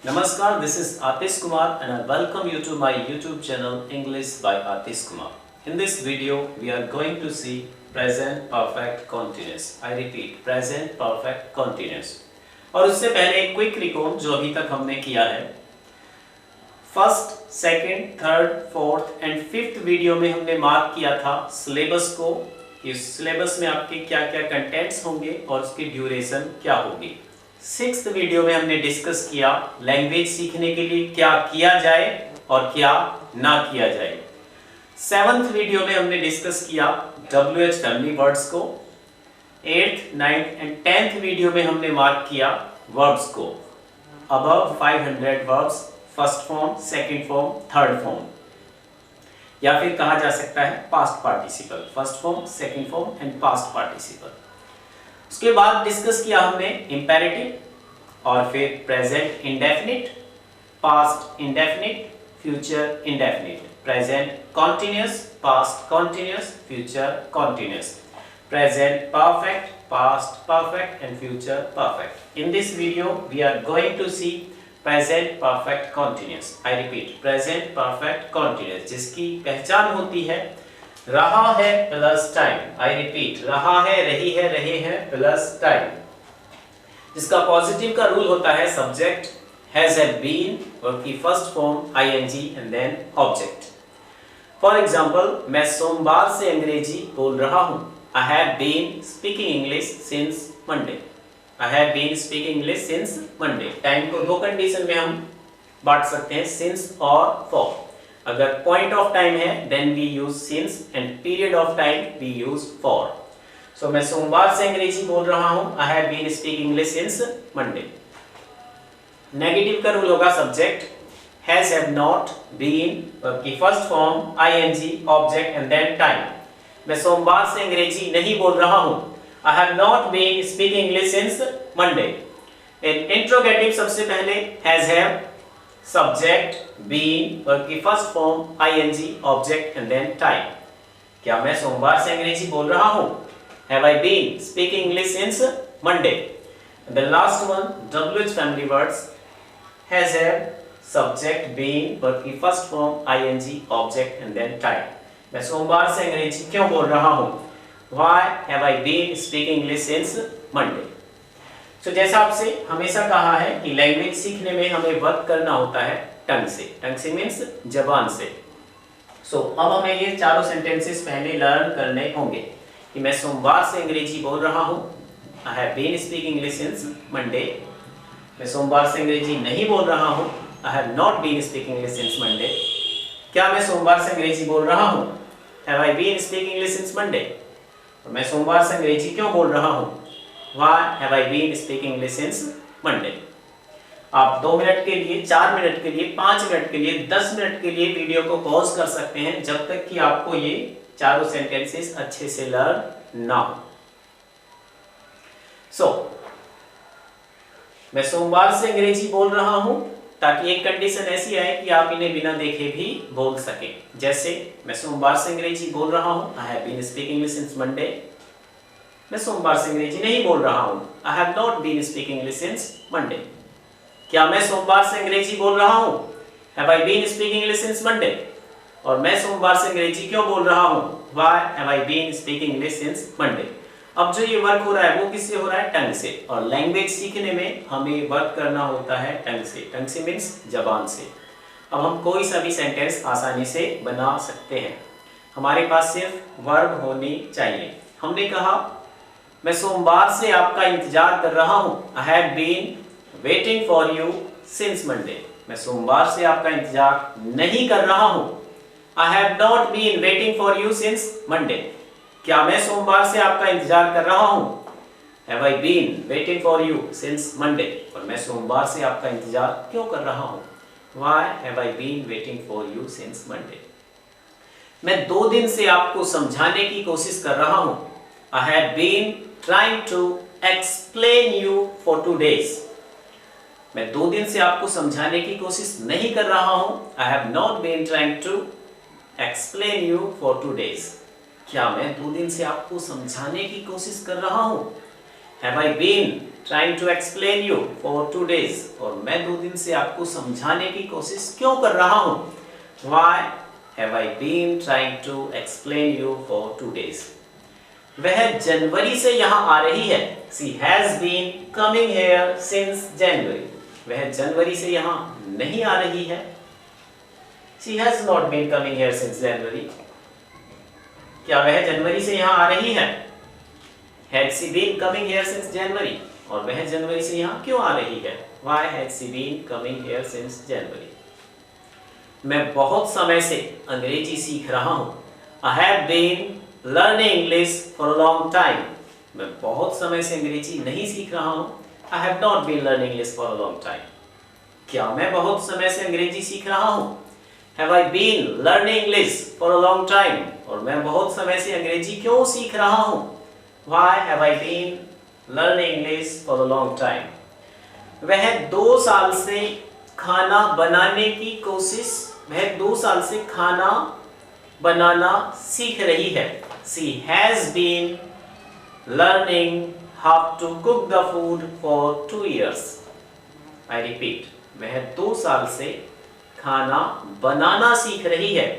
Namaskar, this is Atish Kumar and I welcome you to my YouTube channel English by Atish Kumar. In this video, we are going to see present perfect continuous. I repeat, present perfect continuous. और उससे पहले एक quick recall जो अभी तक हमने किया है। First, second, third, fourth and fifth video में हमने मार्क किया था सिलेबस को, इस सिलेबस में आपके क्या क्या कंटेंट्स होंगे और उसकी ड्यूरेशन क्या होगी। सिक्स्थ वीडियो में हमने डिस्कस किया लैंग्वेज सीखने के लिए क्या किया जाए और क्या ना किया जाए। सेवंथ वीडियो में हमने डिस्कस किया WH फैमिली वर्ड्स को। Eighth, ninth and 10th video में हमने मार्क किया वर्ब्स को, above 500 verbs, first form, second form, third form, या फिर कहा जा सकता है past participle, first form, second form and past participle. उसके बाद डिस्कस किया हमने इंपेरेटिव और फिर present indefinite, past indefinite, future indefinite, present continuous, past continuous, future continuous, present perfect, past perfect and future perfect. In this video we are going to see present perfect continuous. I repeat, present perfect continuous जिसकी पहचान होती है रहा है plus time. I repeat, रहा है, रही है, रहे हैं प्लस टाइम, जिसका पॉजिटिव का रूल होता है subject, has, have, been, verb की first form ing and then object. For example, मैं सोमवार से अंग्रेजी बोल रहा हूँ। I have been speaking English since Monday. I have been speaking English since Monday. Time को दो कंडीशन में हम बांट सकते हैं, since और for. अगर point of time है then we use since and period of time we use for. So मैं सोमवार से अंग्रेजी बोल रहा हूँ। I have been speaking English since Monday. Negative का रूल होगा subject, has, have not, been, verb की first form, ing, object and then time. मैं सोमवार से अंग्रेजी नहीं बोल रहा हूँ। I have not been speaking English since Monday. Interrogative सबसे पहले has, have, subject, been, verb की first form, ing, object and then time. क्या मैं सोमवार से अंग्रेजी बोल रहा हूँ? Have I been speaking English since Monday? And the last one, WH family words, has, have, subject, been, verb की first form, ing, object and then time. मैं सोमवार से अंग्रेजी क्यों बोल रहा हूँ? Why have I been speaking English since Monday? So जैसा आपसे हमेशा कहा है कि लैंग्वेज सीखने में हमें वर्क करना होता है टंग से। टंग से मीन्स जबान से। अब हमें ये चारों सेंटेंसेस पहले लर्न करने होंगे कि मैं सोमवार से अंग्रेजी बोल रहा हूँ। I have been speaking English since Monday. मैं सोमवार से अंग्रेजी नहीं बोल रहा हूँ। I have not been speaking English since Monday. क्या मैं सोमवार से अंग्रेजी बोल रहा हूँ? Have I been speaking English since Monday? और मैं सोमवार से अंग्रेजी क्यों बोल रहा हूँ? Why have I been speaking English since Monday? आप 2 मिनट के लिए, 4 मिनट के लिए, 5 मिनट के लिए, 10 मिनट के लिए वीडियो को पॉज कर सकते हैं जब तक कि आपको ये चारों सेंटेंसेस अच्छे से लर्न ना हो। मैं सोमवार से अंग्रेजी बोल रहा हूँ ताकि एक कंडीशन ऐसी आए कि आप इन्हें बिना देखे भी बोल सकें। जैसे मैं सोमवार से अंग्रेजी बोल रहा हूँ। I have been speaking English since Monday. मैं सोमवार से अंग्रेजी नहीं बोल रहा हूँ। I have not been speaking English since Monday. क्या मैं सोमवार से अंग्रेजी बोल रहा हूँ? Have I been speaking English since Monday? और मैं सोमवार से अंग्रेजी क्यों बोल रहा हूँ? Why have I been speaking English since Monday? अब जो ये वर्क हो रहा है वो किससे हो रहा है? टंग से। और लैंग्वेज सीखने में हमें वर्क करना होता है टंग से। टंग से मीन्स जबान से। अब हम कोई सा भी सेंटेंस आसानी से बना सकते हैं, हमारे पास सिर्फ वर्ब होनी चाहिए। हमने कहा मैं सोमवार से आपका इंतजार कर रहा हूँ। I have been waiting for you since Monday. मैं सोमवार से आपका इंतजार नहीं कर रहा हूँ। I have not been waiting for you since Monday. क्या मैं सोमवार से आपका इंतजार कर रहा हूँ? Have I been waiting for you since Monday? और मैं सोमवार से आपका इंतजार क्यों कर रहा हूँ? Why have I been waiting for you since Monday? मैं 2 दिन से आपको समझाने की कोशिश कर रहा हूँ। I have been trying to explain you for 2 days. मैं 2 दिन से आपको समझाने की कोशिश नहीं कर रहा हूँ। I have not been trying to explain you for 2 days. क्या मैं 2 दिन से आपको समझाने की कोशिश कर रहा हूँ? Have I been trying to explain you for 2 days. और मैं 2 दिन से आपको समझाने की कोशिश क्यों कर रहा हूँ? Why have I been trying to explain you for 2 days? वह जनवरी से यहाँ आ रही है. She has been coming here since January. वह जनवरी से यहाँ नहीं आ रही है. She has not been coming here since January. क्या वह जनवरी से यहाँ आ रही है? Had she been coming here since January? और वह जनवरी से यहाँ क्यों आ रही है? Why had she been coming here since January? मैं बहुत समय से अंग्रेजी सीख रहा हूँ. I have been learning English for a long time. मैं बहुत समय से अंग्रेजी नहीं सीख रहा हूँ. I have not been learning English for a long time. क्या मैं बहुत समय से अंग्रेजी सीख रहा हूँ? Have I been learning English for a long time? और मैं बहुत समय से अंग्रेजी क्यों सीख रहा हूँ? Why have I been learning English for a long time? वह 2 साल से खाना बनाने की कोशिश, वह 2 साल से खाना बनाना सीख रही है. She has been learning how to cook the food for 2 years. I repeat, वह 2 साल से खाना बनाना सीख रही है.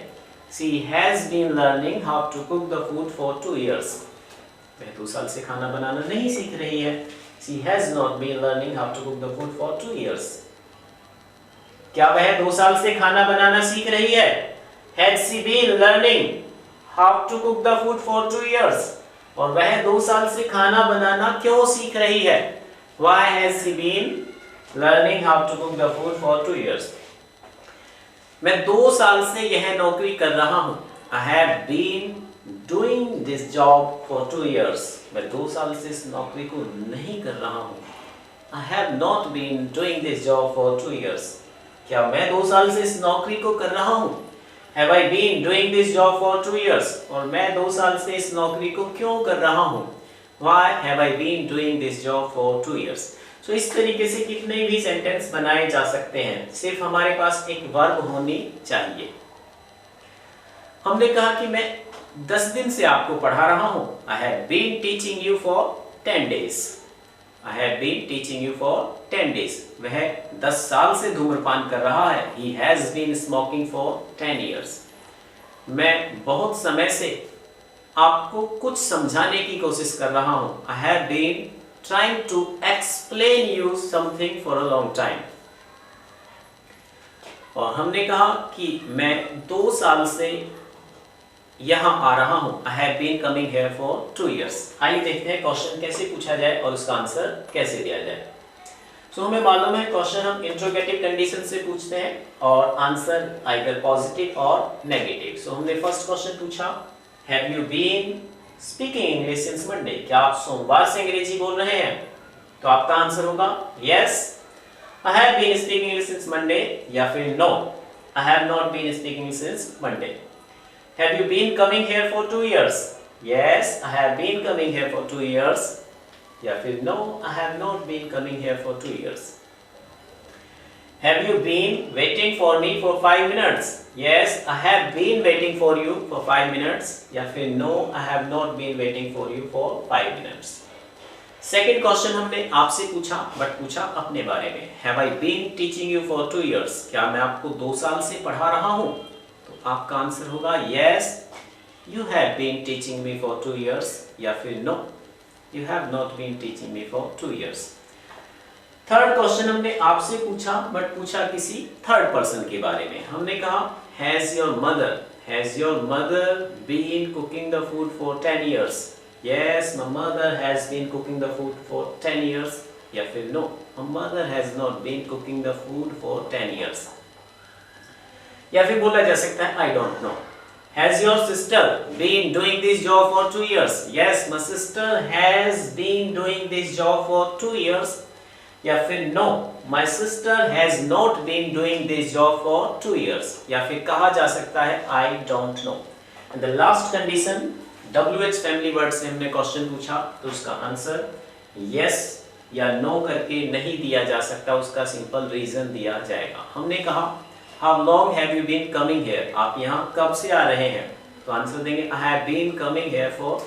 She has been learning how to cook the food for 2 years. वह 2 साल से खाना बनाना नहीं सीख रही है. She has not been learning how to cook the food for 2 years. क्या वह 2 साल से खाना बनाना सीख रही है? Had she been learning how to cook the food for 2 years? और वह 2 साल से खाना बनाना क्यों सीख रही है? Why has she been learning how to cook the food for 2 years? मैं 2 साल से यह नौकरी कर रहा हूँ. I have been doing this job for 2 years. मैं 2 साल से इस नौकरी को नहीं कर रहा हूँ. I have not been doing this job for 2 years. क्या मैं 2 साल से इस नौकरी को कर रहा हूँ? Have I been doing this job for 2 years? और मैं 2 साल से इस नौकरी को क्यों कर रहा हूँ? Why have I been doing this job for 2 years? तो इस तरीके से कितने भी सेंटेंस बनाए जा सकते हैं. सिर्फ हमारे पास एक वर्ब होनी चाहिए. हमने कहा कि मैं 10 दिन से आपको पढ़ा रहा हूं. I have been teaching you for 10 days. I have been teaching you for 10 days. वह 10 साल से धूम्रपान कर रहा है. He has been smoking for 10 years. मैं बहुत समय से आपको कुछ समझाने की कोशिश कर रहा हूं. I have been trying to explain you something for a long time. और हमने कहा कि मैं 2 साल से यहाँ आ रहा हूँ. I have been coming here for 2 years. आइए देखते हैं क्वेश्चन कैसे पूछा जाए और उसका आंसर कैसे दिया जाए. सो हमें मालूम है क्वेश्चन हम इंट्रोगेटिव कंडीशन से पूछते हैं और आंसर आइदर पॉजिटिव और नेगेटिव. सो हमने फर्स्ट क्वेश्चन पूछा, Have you been speaking English since Monday? क्या आप सोमवार से अंग्रेजी बोल रहे हैं? तो आपका आंसर होगा yes, I have been speaking English since Monday, या फिर no, I have not been speaking since Monday. Have you been coming here for 2 years? Yes, I have been coming here for 2 years, या फिर no, I have not been coming here for 2 years. Have you been waiting for me for 5 minutes? Yes, I have been waiting for you for 5 minutes. या फिर no, I have not been waiting for you for 5 minutes. Second question हमने आपसे पूछा, but पूछा अपने बारे में. Have I been teaching you for 2 years? क्या मैं आपको 2 साल से पढ़ा रहा हूँ? तो आपका आंसर होगा yes, you have been teaching me for 2 years. या फिर no, you have not been teaching me for 2 years. Third question हमने आपसे पूछा, बट पूछा किसी थर्ड पर्सन के बारे में. हमने कहा has your mother been cooking the food for 10 years? Yes, my mother has been cooking the food for 10 years. या फिर no, my mother has not been cooking the food for 10 years. या फिर बोला जा सकता है I don't know. Has your sister been doing this job for 2 years? Yes, my sister has been doing this job for 2 years. या फिर no, my sister has not been doing this job for 2 years. या फिर कहा जा सकता है I don't know. And the last condition WH family word से हमने क्वेश्चन पूछा, तो उसका आंसर यस या नो करके नहीं दिया जा सकता, उसका सिंपल रीजन दिया जाएगा. हमने कहा how long have you been coming here? आप यहाँ कब से आ रहे हैं? तो आंसर देंगे I have been coming here for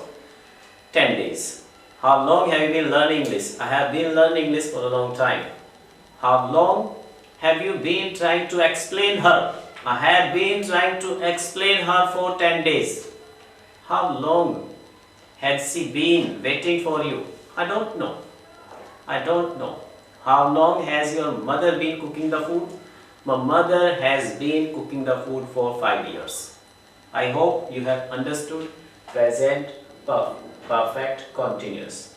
10 days. How long have you been learning English? I have been learning English for a long time. How long have you been trying to explain her? I have been trying to explain her for 10 days. How long has she been waiting for you? I don't know. I don't know. How long has your mother been cooking the food? My mother has been cooking the food for 5 years. I hope you have understood present perfect continuous.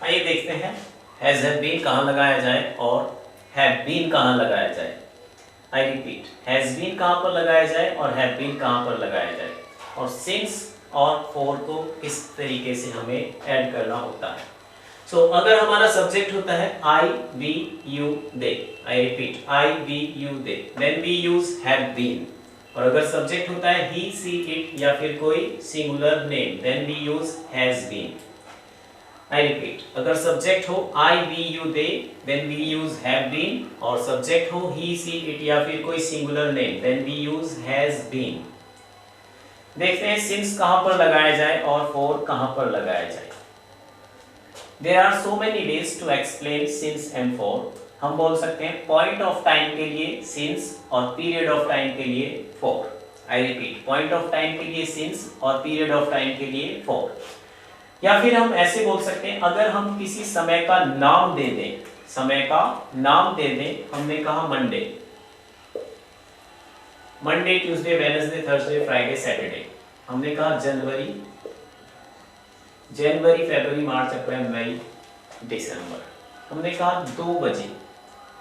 आइए देखते हैं has have been कहाँ लगाया जाए और have been कहाँ लगाया जाए. I repeat, has been कहाँ पर लगाया जाए और have been कहाँ पर लगाया जाए, और since और for को इस तरीके से हमें ऐड करना होता है. So अगर हमारा सब्जेक्ट होता है I, we, you, they, I repeat, I, we, you, they, then we use have been. और अगर सब्जेक्ट होता है he, she, it या फिर कोई singular name, then we use has been. I repeat, अगर सब्जेक्ट हो I, we, you, they, then we use have been, और सब्जेक्ट हो he, she, it या फिर कोई singular name, then we use has been. देखते हैं since कहाँ पर लगाया जाए और for कहाँ पर लगाया जाए. There are so many ways to explain since and for. हम बोल सकते हैं point of time के लिए since और period of time के लिए for. I repeat, point of time के लिए since और period of time के लिए for. या फिर हम ऐसे बोल सकते हैं अगर हम किसी समय का नाम दे दें, समय का नाम दे दें, हमने कहा Monday, Monday, Tuesday, Wednesday, Thursday, Friday, Saturday. हमने कहा जनवरी, फरवरी, मार्च, अप्रैल, मई, दिसंबर. हमने कहा 2 बजे,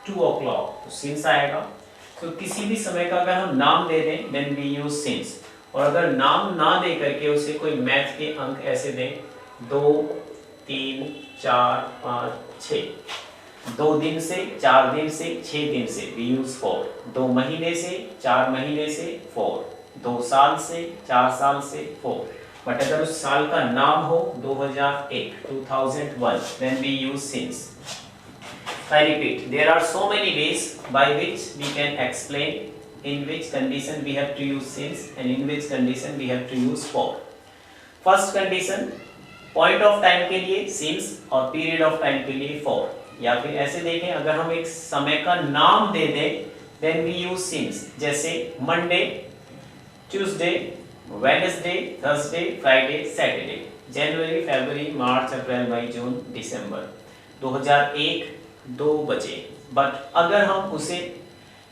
2 o'clock, तो सिंस आएगा. तो किसी भी समय का अगर हम नाम दे दें देन वी यूज सिंस. और अगर नाम ना दे करके उसे कोई मैथ के अंक ऐसे दें 2, 3, 4, 5, 6, 2 दिन से, 4 दिन से, 6 दिन से वी यूज फॉर. 2 महीने से, 4 महीने से फॉर. 2 साल से, 4 साल से फॉर. बट अगर उस साल का नाम हो 2001, 2001, then we use since. I repeat, there are so many ways by which we can explain in which condition we have to use since and in which condition we have to use for. First condition, point of time के लिए since और period of time के लिए for. या फिर ऐसे देखें अगर हम एक समय का नाम दे दें then we use since. जैसे Monday, Tuesday, Wednesday, Thursday, Friday, Saturday, जनवरी, फरवरी, मार्च, अप्रैल, मई, जून, दिसंबर, 2001, 2 बजे. बट अगर हम उसे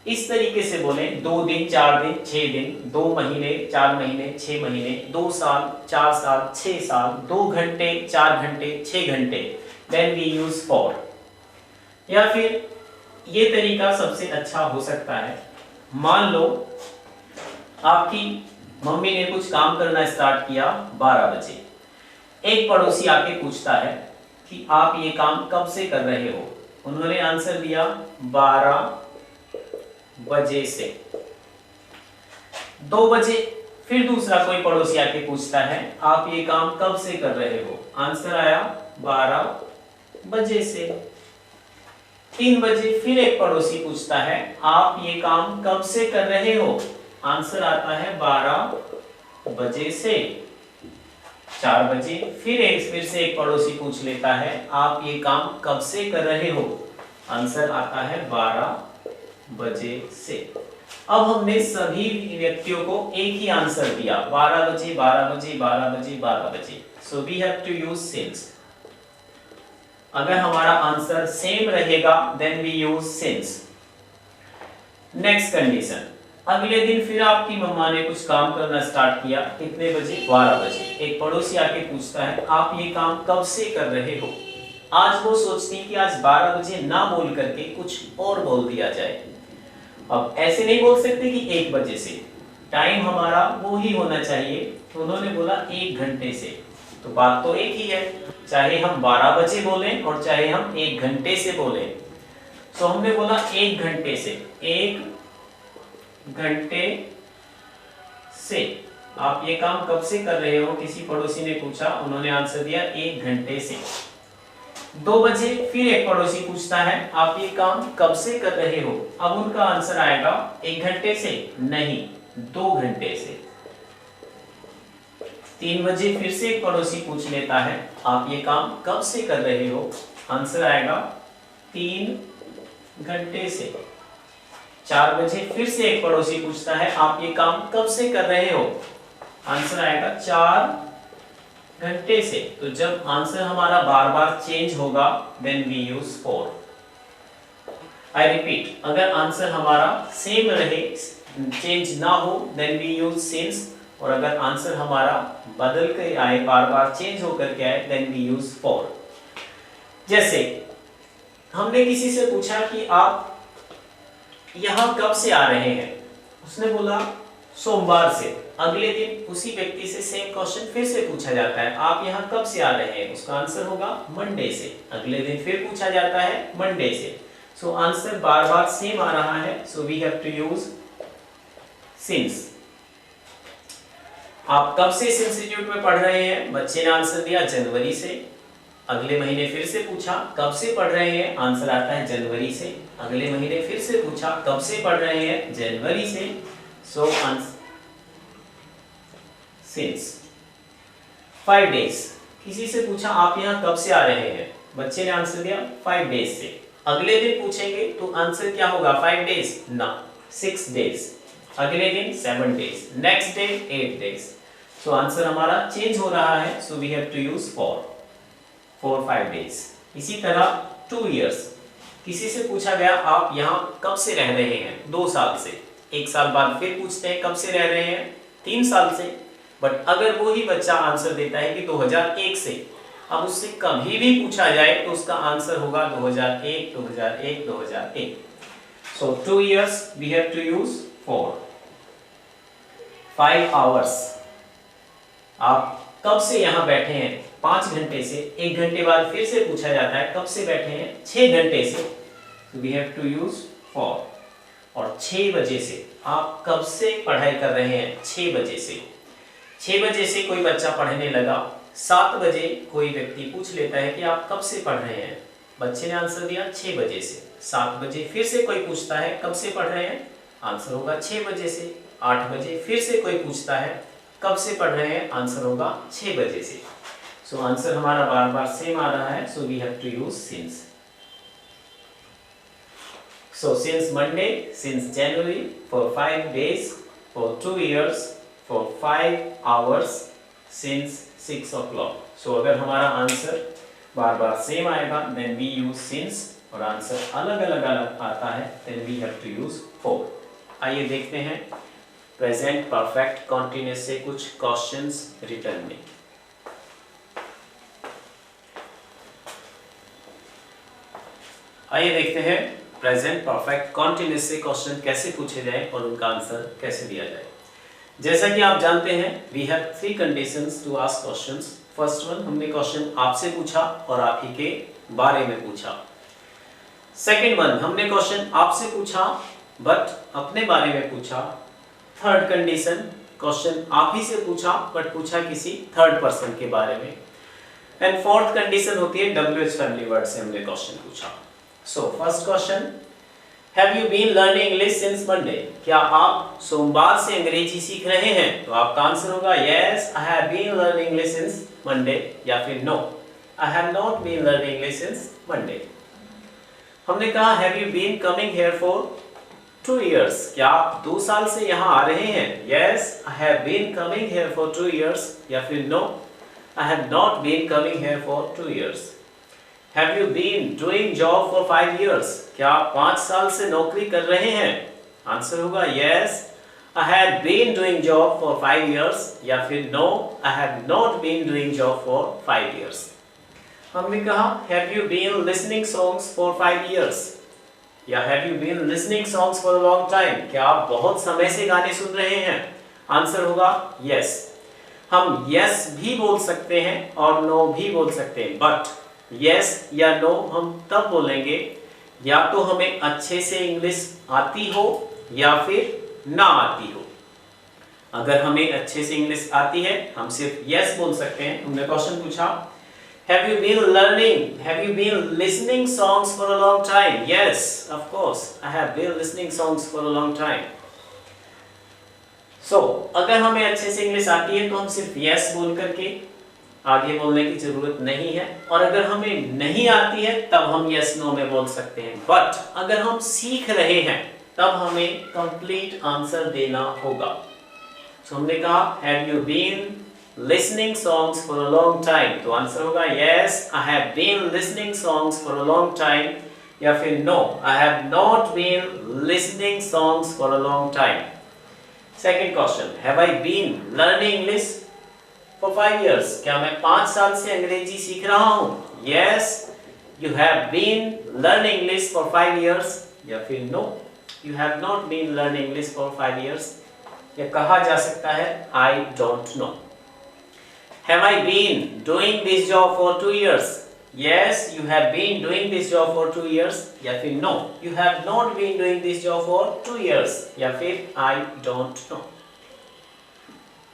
इस तरीके से बोलें 2 दिन, 4 दिन, 6 दिन, 2 महीने, 4 महीने, 6 महीने, 2 साल, 4 साल, 6 साल, 2 घंटे, 4 घंटे, 6 घंटे, then we use for. या फिर ये तरीका सबसे अच्छा हो सकता है. मान लो आपकी मम्मी ने कुछ काम करना स्टार्ट किया 12 बजे. एक पड़ोसी आके पूछता है कि आप ये काम कब से कर रहे हो. उन्होंने आंसर दिया 12 बजे से. 2 बजे फिर दूसरा कोई पड़ोसी आके पूछता है आप ये काम कब से कर रहे हो. आंसर आया 12 बजे से. 3 बजे फिर एक पड़ोसी पूछता है आप ये काम कब से कर रहे हो. आंसर आता है 12 बजे से. 4 बजे फिर से एक पड़ोसी पूछ लेता है आप ये काम कब से कर रहे हो. आंसर आता है 12 बजे से. अब हमने सभी व्यक्तियों को एक ही आंसर दिया 12 बजे, 12 बजे, 12 बजे, 12 बजे. So we have to use since. अगर हमारा आंसर सेम रहेगा then we use since. Next condition, अगले दिन फिर आपकी मम्मा ने कुछ काम करना स्टार्ट किया. कितने बजे? 12 बजे. एक पड़ोसी आके पूछता है आप ये काम कब से कर रहे हो. आज वो सोचती है कि आज 12 बजे ना बोल करके कुछ और बोल दिया जाए. अब ऐसे नहीं बोल सकते कि 1 बजे से. टाइम हमारा वो ही होना चाहिए. तो उन्होंने बोला 1 घंटे से. तो बात तो एक ही है, चाहे हम 12 बजे बोलें और चाहे हम 1 घंटे से बोलें. तो हमने बोला 1 घंटे से. 1 घंटे से आप ये काम कब से कर रहे हो. किसी पड़ोसी ने पूछा, उन्होंने आंसर दिया 1 घंटे से. 2 बजे फिर एक पड़ोसी पूछता है आप ये काम कब से कर रहे हो. अब उनका आंसर आएगा 1 घंटे से नहीं, 2 घंटे से. 3 बजे फिर से एक पड़ोसी पूछ लेता है आप ये काम कब से कर रहे हो? आंसर आएगा 3 घंटे से। 4 बजे फिर से एक पड़ोसी पूछता है आप ये काम कब से कर रहे हो? आंसर आएगा 4 घंटे से। तो जब आंसर हमारा बार बार चेंज होगा then we use for. I repeat, अगर आंसर हमारा सेम रहे, चेंज ना हो, देन वी यूज सिंस। और अगर आंसर हमारा बदल कर आए, बार बार चेंज होकर के आए, देन वी यूज फॉर। जैसे हमने किसी से पूछा कि आप यहां कब से आ रहे हैं? उसने बोला सोमवार से। अगले दिन उसी व्यक्ति से सेम क्वेश्चन फिर से पूछा जाता है आप यहां कब से आ रहे हैं? उसका आंसर होगा मंडे से। अगले दिन फिर पूछा जाता है मंडे से। सो आंसर बार बार सेम आ रहा है, so we have to use since. आप कब से इस इंस्टीट्यूट में पढ़ रहे हैं? बच्चे ने आंसर दिया जनवरी से। अगले महीने फिर से पूछा कब से पढ़ रहे हैं? आंसर आता है जनवरी से। अगले महीने फिर से पूछा कब से पढ़ रहे हैं? जनवरी से। So answer since. 5 डेज, किसी से पूछा आप यहाँ कब से आ रहे हैं? बच्चे ने आंसर दिया 5 डेज से। अगले दिन पूछेंगे तो आंसर क्या होगा? 5 डेज ना, 6 डेज। अगले दिन 7 days, next day 8 days. So answer हमारा चेंज हो रहा है, so we have to use for 5 days. इसी तरह 2 इयर्स, किसी से पूछा गया आप यहाँ कब से रह रहे हैं? 2 साल से। 1 साल बाद फिर पूछते हैं कब से रह रहे हैं? 3 साल से। बट अगर वो ही बच्चा आंसर देता है कि 2001 से, अब उससे कभी भी पूछा जाए तो उसका आंसर होगा 2001, 2001, 2001। So 2 years we have to use for. 5 hours, आप कब से यहाँ बैठे हैं? 5 घंटे से। 1 घंटे बाद फिर से पूछा जाता है कब से बैठे हैं? 6 घंटे से। So we have to use for। और 6 बजे से, आप कब से पढ़ाई कर रहे हैं? 6 बजे से। 6 बजे से कोई बच्चा पढ़ने लगा। 7 बजे कोई व्यक्ति पूछ लेता है कि आप कब से पढ़ रहे हैं? बच्चे ने आंसर दिया 6 बजे से। 7 बजे फिर से कोई पूछता है कब से पढ़ रहे हैं? आंसर होगा 6 बजे से। 8 बजे फिर से कोई पूछता है कब से पढ़ रहे हैं? आंसर होगा 6 बजे से। सो आंसर हमारा बार बार सेम आ रहा है, so we have to use since. So since Monday, since January, for 5 days, for 2 years, for 5 hours, since 6 o'clock। सो अगर हमारा आंसर बार बार सेम आएगा देन वी यूज सिंस, और आंसर अलग अलग आता है then we have to use for. आइए देखते हैं प्रेजेंट परफेक्ट कॉन्टिन्यूअस से कुछ क्वेश्चंस रिटर्न में। आइए देखते हैं प्रेजेंट परफेक्ट कॉन्टिन्यूअस से क्वेश्चन कैसे पूछे जाए और उनका आंसर कैसे दिया जाए। जैसा कि आप जानते हैं we have 3 conditions to ask questions. First one, हमने क्वेश्चन आपसे पूछा और आप ही के बारे में पूछा। सेकंड वन, हमने क्वेश्चन आपसे पूछा बट अपने बारे में पूछा। थर्ड कंडीशन, क्वेश्चन आप ही से पूछा बट पूछा किसी थर्ड पर्सन के बारे में। एंड फोर्थ कंडीशन होती है WH फैमिली वर्ड से हमने क्वेश्चन पूछा। So first question, have you been learning English since Monday? क्या आप सोमवार से अंग्रेजी सीख रहे हैं? तो आपका आंसर होगा yes, I have been learning English since Monday, या फिर no, I have not been learning English since Monday. हमने कहा have you been coming here for 2 years? क्या आप 2 साल से यहाँ आ रहे हैं? Yes, I have been coming here for 2 years, या फिर no, I have not been coming here for 2 years। Have you been doing job for 5 years? क्या आप 5 साल से नौकरी कर रहे हैं? आंसर होगा yes, I have been doing job for 5 years, या फिर no, I have not been doing job for 5 years। हमने कहा have you been listening songs for 5 years? या have you been listening songs for a long time? क्या आप बहुत समय से गाने सुन रहे हैं? आंसर होगा यस। हम यस भी बोल सकते हैं और नो भी बोल सकते हैं, बट यस या नो हम तब बोलेंगे या तो हमें अच्छे से इंग्लिश आती हो या फिर ना आती हो। अगर हमें अच्छे से इंग्लिश आती है हम सिर्फ यस बोल सकते हैं। हमने क्वेश्चन पूछा have you been listening songs for a long time? Yes, of course, I have been listening songs for a long time. अगर हमें अच्छे से इंग्लिश आती है तो हम सिर्फ यस बोल करके आगे बोलने की जरूरत नहीं है, और अगर हमें नहीं आती है तब हम यस नो में बोल सकते हैं। बट अगर हम सीख रहे हैं तब हमें कंप्लीट आंसर देना होगा। हमने कहा have you been listening songs for a long time, तो आंसर होगा yes I have been listening songs for a long time, या फिर no I have not been listening songs for a long time. Second question, have I been learning English for 5 years, क्या मैं 5 साल से अंग्रेजी सीख रहा हूं? Yes you have been learning English for 5 years, या फिर no you have not been learning English for 5 years, या कहा जा सकता है I don't know. Have I been doing this job for 2 years, yes you have been doing this job for 2 years, या फिर no you have not been doing this job for 2 years, या फिर I don't no.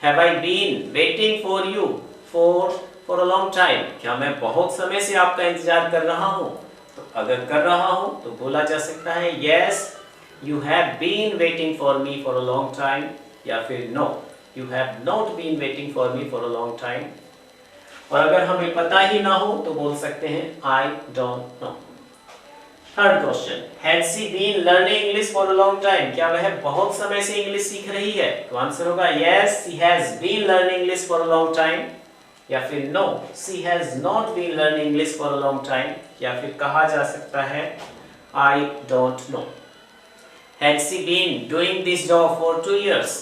Have I been waiting for you for a long time, क्या मैं बहुत समय से आपका इंतजार कर रहा हूँ? तो अगर कर रहा हूँ तो बोला जा सकता है yes you have been waiting for me for a long time, या फिर no you have not been waiting for me for a long time। और अगर हमें पता ही ना हो तो बोल सकते हैं I don't know। Third question, has she been learning English for a long time, क्या वह बहुत समय से इंग्लिश सीख रही है? तो आंसर होगा yes she has been learning English for a long time, या फिर no she has not been learning English for a long time, या फिर कहा जा सकता है I don't know. Has she been doing this job for 2 years,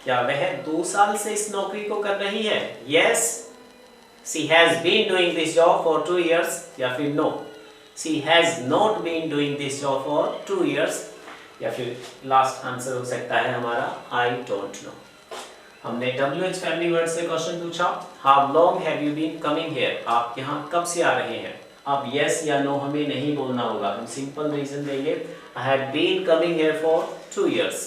क्या वह 2 साल से इस नौकरी को कर रही है? Yes she has been doing this job for 2 years, या फिर no she has not been doing this job for 2 years, या फिर लास्ट आंसर हो सकता है हमारा I don't know। हमने WH फैमिली वर्ड से क्वेश्चन पूछा, how long have you been coming here, आप यहाँ कब से आ रहे हैं? अब yes या no हमें नहीं बोलना होगा, हम सिंपल रीजन देंगे I have been coming here for 2 years।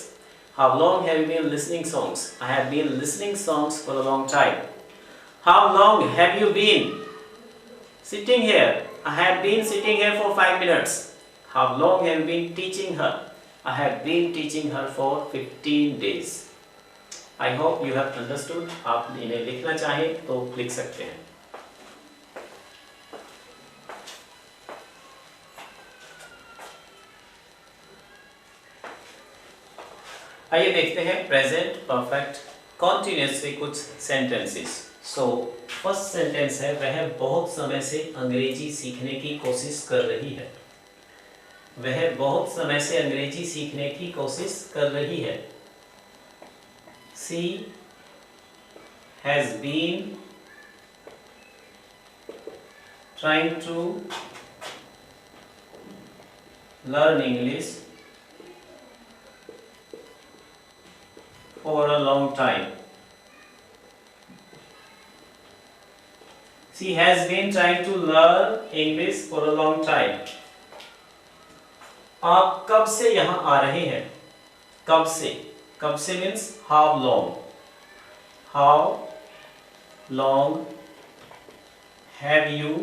how long have you been listening songs, I have been listening songs for a long time। how long have you been sitting here, I have been sitting here for 5 minutes। how long have you been teaching her, I have been teaching her for 15 days। I hope you have understood। आप इन्हें लिखना चाहें तो लिख सकते हैं। आइए देखते हैं प्रेजेंट परफेक्ट कॉन्टिन्यूअस से कुछ सेंटेंसेस। फर्स्ट सेंटेंस है वह बहुत समय से अंग्रेजी सीखने की कोशिश कर रही है। वह बहुत समय से अंग्रेजी सीखने की कोशिश कर रही है। She has been trying to learn English for a long time। She has been trying to learn English for a long time। आप कब से यहाँ आ रहे हैं? कब से? कब से means how long। how long have you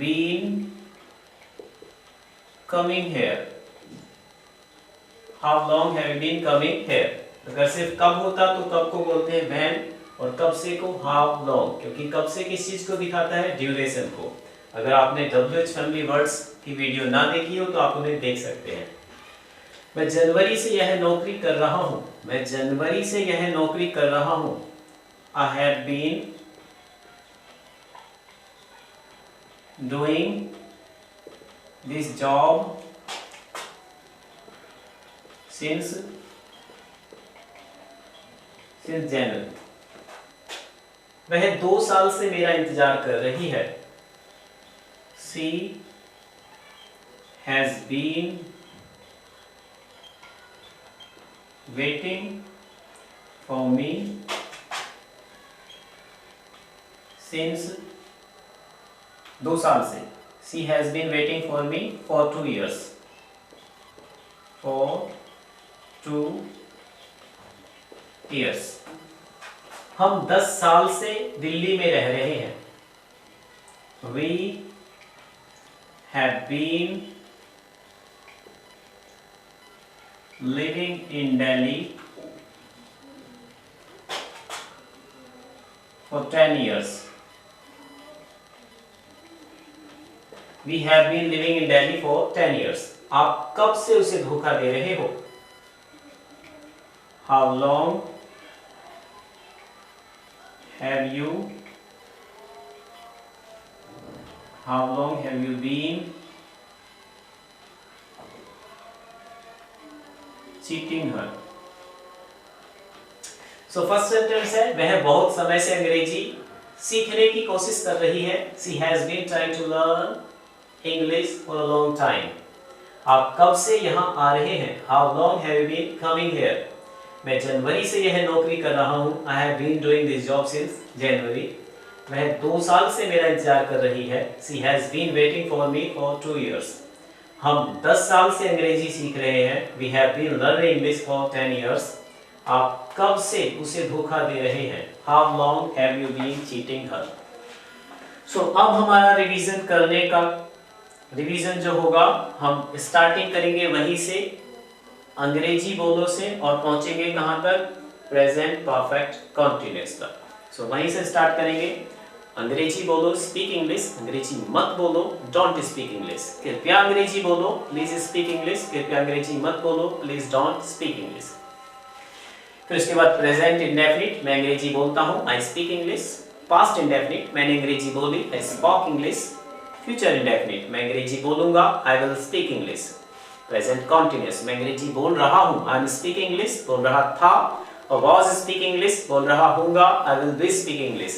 been coming here। how long have you been coming here। अगर सिर्फ कब होता तो कब को बोलते हैं when, और कब से को how long, क्योंकि कब से किस चीज को दिखाता है? ड्यूरेशन को। अगर आपने WH फैमिली वर्ड्स की वीडियो ना देखी हो तो आप उन्हें देख सकते हैं। मैं जनवरी से यह नौकरी कर रहा हूं। मैं जनवरी से यह नौकरी कर रहा हूं। I have been doing this job since January। वह 2 साल से मेरा इंतजार कर रही है। She has been waiting for me since 2 साल से। She has been waiting for me for 2 years। For 2 years। हम 10 साल से दिल्ली में रह रहे हैं। We have been living in Delhi for 10 years. We have been living in Delhi for 10 years. आप कब से उसे धोखा दे रहे हो? How long have you been cheating her? So first sentence है, वह बहुत समय से अंग्रेजी सीखने की कोशिश कर रही है. She has been trying to learn English for a long time. आप कब से यहाँ आ रहे हैं? How long have you been coming here? मैं जनवरी से यह नौकरी कर रहा हूँ. I have been doing this job since January. वह 2 साल से मेरा इंतजार कर रही है. She has been waiting for me for 2 years. हम 10 साल से अंग्रेजी सीख रहे हैं. We have been learning English for 10 years. आप कब से उसे धोखा दे रहे हैं? How long have you been cheating her? So अब हमारा रिवीजन जो होगा, हम स्टार्टिंग करेंगे वहीं से, अंग्रेजी बोलो से, और पहुंचेंगे कहां तक? प्रेजेंट परफेक्ट कंटीन्यूअस तक. सो वहीं से स्टार्ट करेंगे. अंग्रेजी बोलो, स्पीक इंग्लिश. अंग्रेजी मत बोलो, डोंट स्पीक इंग्लिश. कृपया अंग्रेजी बोलो, प्लीज स्पीक इंग्लिश. कृपया अंग्रेजी मत बोलो, प्लीज डोंट स्पीक इंग्लिश. फिर उसके बाद प्रेजेंट इंडेफिनिट, मैं अंग्रेजी बोलता हूं, I speak English. Past indefinite, मैंने अंग्रेजी बोली, I spoke English. Future indefinite, मैं अंग्रेजी बोलूंगा, I will speak English. Present continuous, मैं अंग्रेजी बोल रहा हूं, आई एम स्पीकिंग इंग्लिश, बोल रहा था, और वाज स्पीकिंग इंग्लिश, बोल रहा हूंगा, I will be speaking English.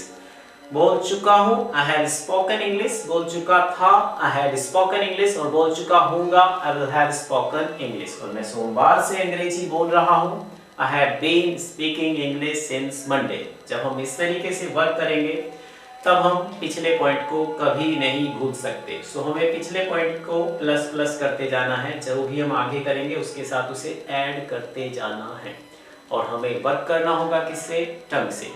बोल चुका हूं, आई हैव स्पोकन इंग्लिश. बोल चुका था, आई हैड स्पोकन इंग्लिश, और बोल चुका हूंगा, I will have spoken English. और मैं सोमवार से अंग्रेजी बोल रहा हूं, I have been speaking English since Monday. जब हम इस तरीके से वर्क करेंगे तब हम पिछले पॉइंट को कभी नहीं भूल सकते. सो हमें पिछले पॉइंट को प्लस प्लस करते जाना है. जो भी हम आगे करेंगे उसके साथ उसे ऐड करते जाना है, और हमें वर्क करना होगा किससे? टंग से.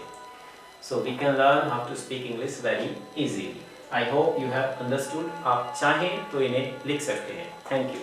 So we can learn how to speak English very easily. I hope you have understood. आप चाहें तो इन्हें लिख सकते हैं. Thank you.